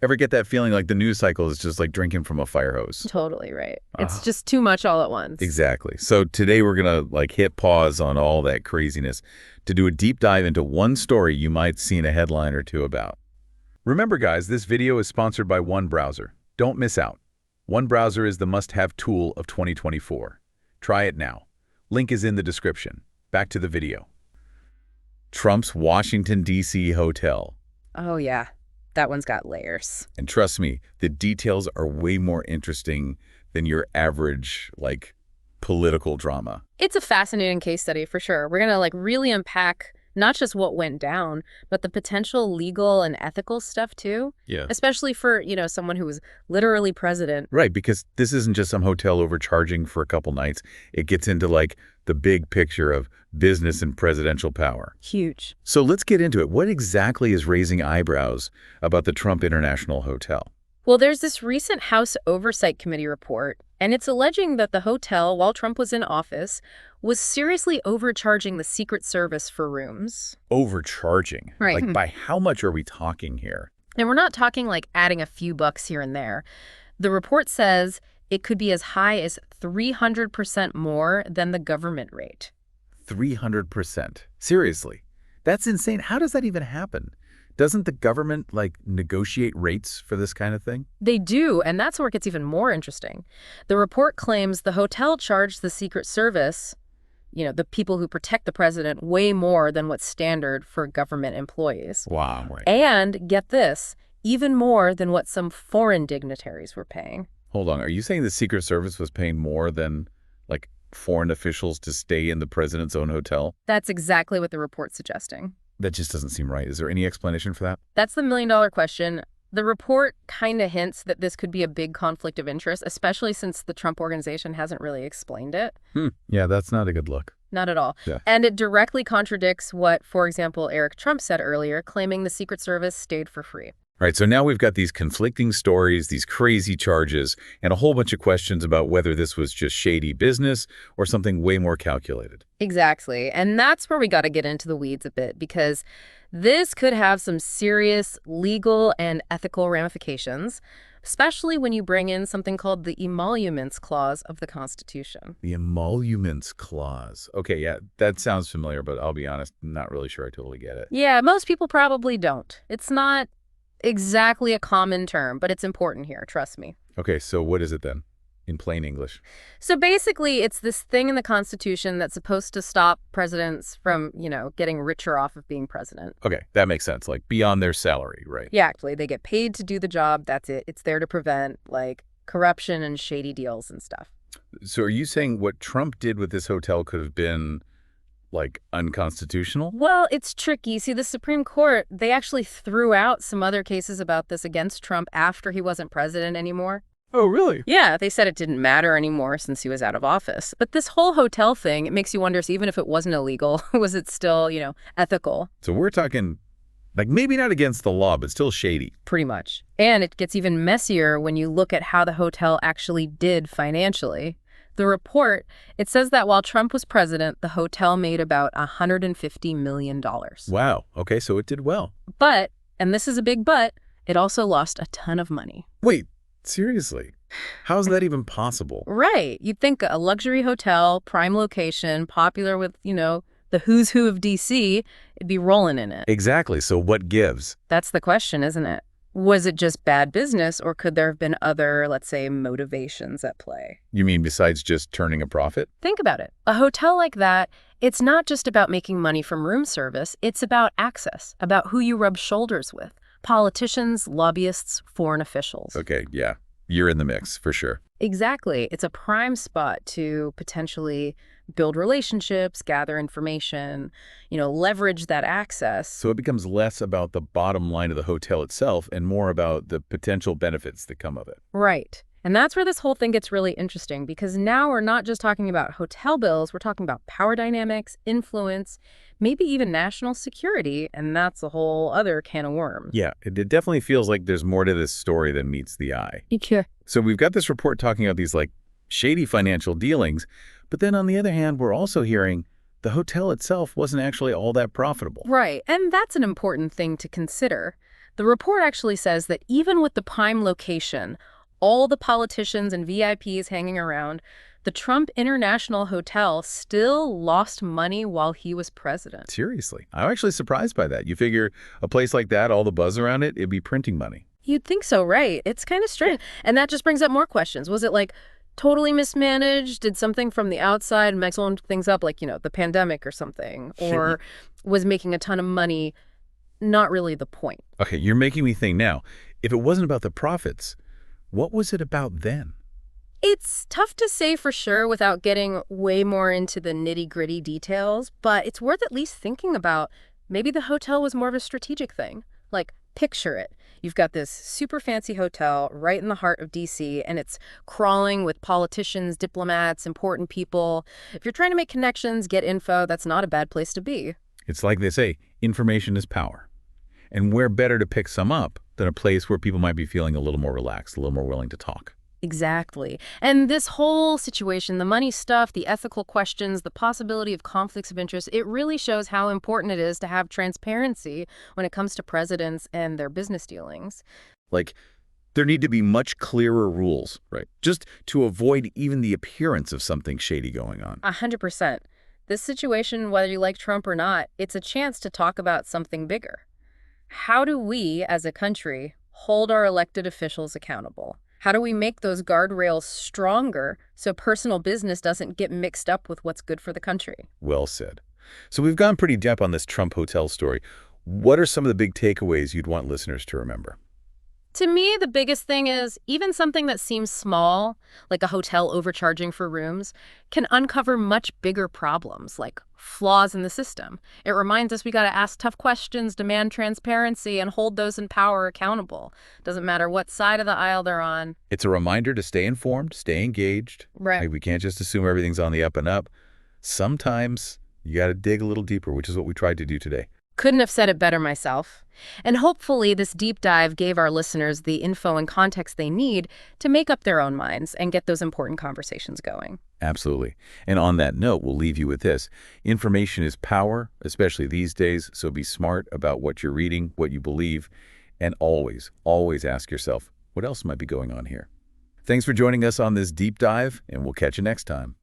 Ever get that feeling like the news cycle is just like drinking from a fire hose? Totally right. It's Ah, just too much all at once. exactly. So today we're going to like hit pause on all that craziness to do a deep dive into one story you might see in a headline or two about. Remember, guys, this video is sponsored by One Browser. Don't miss out. One Browser is the must-have tool of 2024. Try it now. Link is in the description. Back to the video. Trump's Washington, D.C. hotel. Oh, yeah. That one's got layers. And trust me, the details are way more interesting than your average, like, political drama. It's a fascinating case study for sure. We're going to really unpack not just what went down, but the potential legal and ethical stuff too. Yeah. Especially for, someone who was literally president. Right, because this isn't just some hotel overcharging for a couple nights. It gets into, like, the big picture of business and presidential power. Huge. So let's get into it. What exactly is raising eyebrows about the Trump International Hotel? Well, there's this recent House Oversight Committee report, and it's alleging that the hotel, while Trump was in office, was seriously overcharging the Secret Service for rooms. Overcharging? Right. Like, by how much are we talking here? And we're not talking like adding a few bucks here and there. The report says it could be as high as 300% more than the government rate. 300%. Seriously. That's insane. How does that even happen? Doesn't the government, like, negotiate rates for this kind of thing? They do, and that's where it gets even more interesting. The report claims the hotel charged the Secret Service, the people who protect the president, way more than what's standard for government employees. Wow. Right. And, get this, even more than what some foreign dignitaries were paying. Hold on. Are you saying the Secret Service was paying more than, like, foreign officials to stay in the president's own hotel? That's exactly what the report's suggesting. That just doesn't seem right. Is there any explanation for that? That's the million-dollar question. The report kind of hints that this could be a big conflict of interest, especially since the Trump organization hasn't really explained it. Yeah, that's not a good look. Not at all. Yeah. And it directly contradicts what, for example, Eric Trump said earlier, claiming the Secret Service stayed for free. Right, so now we've got these conflicting stories, these crazy charges, and a whole bunch of questions about whether this was just shady business or something way more calculated. Exactly. And that's where we got to get into the weeds a bit, because this could have some serious legal and ethical ramifications, especially when you bring in something called the Emoluments Clause of the Constitution. The Emoluments Clause. Okay, yeah, that sounds familiar, but I'll be honest, not really sure I totally get it. Yeah, most people probably don't. It's not exactly a common term, but it's important here, trust me. Okay, so what is it then, in plain English? So basically, it's this thing in the Constitution that's supposed to stop presidents from, getting richer off of being president. Okay, that makes sense, like beyond their salary, right? Yeah, actually, they get paid to do the job, that's it. It's there to prevent, corruption and shady deals and stuff. So are you saying what Trump did with this hotel could have been, like, unconstitutional? Well, it's tricky. See, the Supreme Court, they actually threw out some other cases about this against Trump after he wasn't president anymore. Oh, really? Yeah, they said it didn't matter anymore since he was out of office. But this whole hotel thing, it makes you wonder, so even if it wasn't illegal, was it still, ethical? So we're talking, like, maybe not against the law, but still shady. Pretty much. And it gets even messier when you look at how the hotel actually did financially. The report, it says that while Trump was president, the hotel made about $150 million. Wow. Okay, so it did well. But, and this is a big but, it also lost a ton of money. Wait, seriously? How's that even possible? Right. You'd think a luxury hotel, prime location, popular with, the who's who of D.C., it'd be rolling in it. Exactly. So what gives? That's the question, isn't it? Was it just bad business, or could there have been other, let's say, motivations at play? You mean besides just turning a profit? Think about it. A hotel like that, it's not just about making money from room service. It's about access, about who you rub shoulders with. Politicians, lobbyists, foreign officials. Okay, yeah. You're in the mix, for sure. Exactly. It's a prime spot to potentially build relationships, gather information, leverage that access. So it becomes less about the bottom line of the hotel itself and more about the potential benefits that come of it. Right. And that's where this whole thing gets really interesting, because now we're not just talking about hotel bills, we're talking about power dynamics, influence, maybe even national security, and that's a whole other can of worms. Yeah, it definitely feels like there's more to this story than meets the eye. Sure. So we've got this report talking about these, like, shady financial dealings, but then on the other hand, we're also hearing the hotel itself wasn't actually all that profitable. Right, and that's an important thing to consider. The report actually says that even with the prime location, all the politicians and VIPs hanging around, the Trump International Hotel still lost money while he was president. Seriously. I'm actually surprised by that. You figure a place like that, all the buzz around it, it'd be printing money. You'd think so, right? It's kind of strange. And that just brings up more questions. Was it like totally mismanaged? Did something from the outside mess things up, like, the pandemic or something? Or was making a ton of money not really the point? Okay, you're making me think now. If it wasn't about the profits, what was it about then? It's tough to say for sure without getting way more into the nitty-gritty details, but it's worth at least thinking about maybe the hotel was more of a strategic thing. Like, picture it. You've got this super fancy hotel right in the heart of D.C., and it's crawling with politicians, diplomats, important people. If you're trying to make connections, get info, that's not a bad place to be. It's like they say, information is power. And where better to pick some up than a place where people might be feeling a little more relaxed, a little more willing to talk. Exactly. And this whole situation, the money stuff, the ethical questions, the possibility of conflicts of interest, it really shows how important it is to have transparency when it comes to presidents and their business dealings. Like, there need to be much clearer rules, right? Just to avoid even the appearance of something shady going on. 100%. This situation, whether you like Trump or not, it's a chance to talk about something bigger. How do we, as a country, hold our elected officials accountable? How do we make those guardrails stronger so personal business doesn't get mixed up with what's good for the country? Well said. So we've gone pretty deep on this Trump hotel story. What are some of the big takeaways you'd want listeners to remember? To me, the biggest thing is even something that seems small, like a hotel overcharging for rooms, can uncover much bigger problems, like flaws in the system. It reminds us we got to ask tough questions, demand transparency, and hold those in power accountable. Doesn't matter what side of the aisle they're on. It's a reminder to stay informed, stay engaged. Right. Like, we can't just assume everything's on the up and up. Sometimes you got to dig a little deeper, which is what we tried to do today. Couldn't have said it better myself. And hopefully this deep dive gave our listeners the info and context they need to make up their own minds and get those important conversations going. Absolutely. And on that note, we'll leave you with this. Information is power, especially these days, so be smart about what you're reading, what you believe, and always, always ask yourself, what else might be going on here? Thanks for joining us on this deep dive, and we'll catch you next time.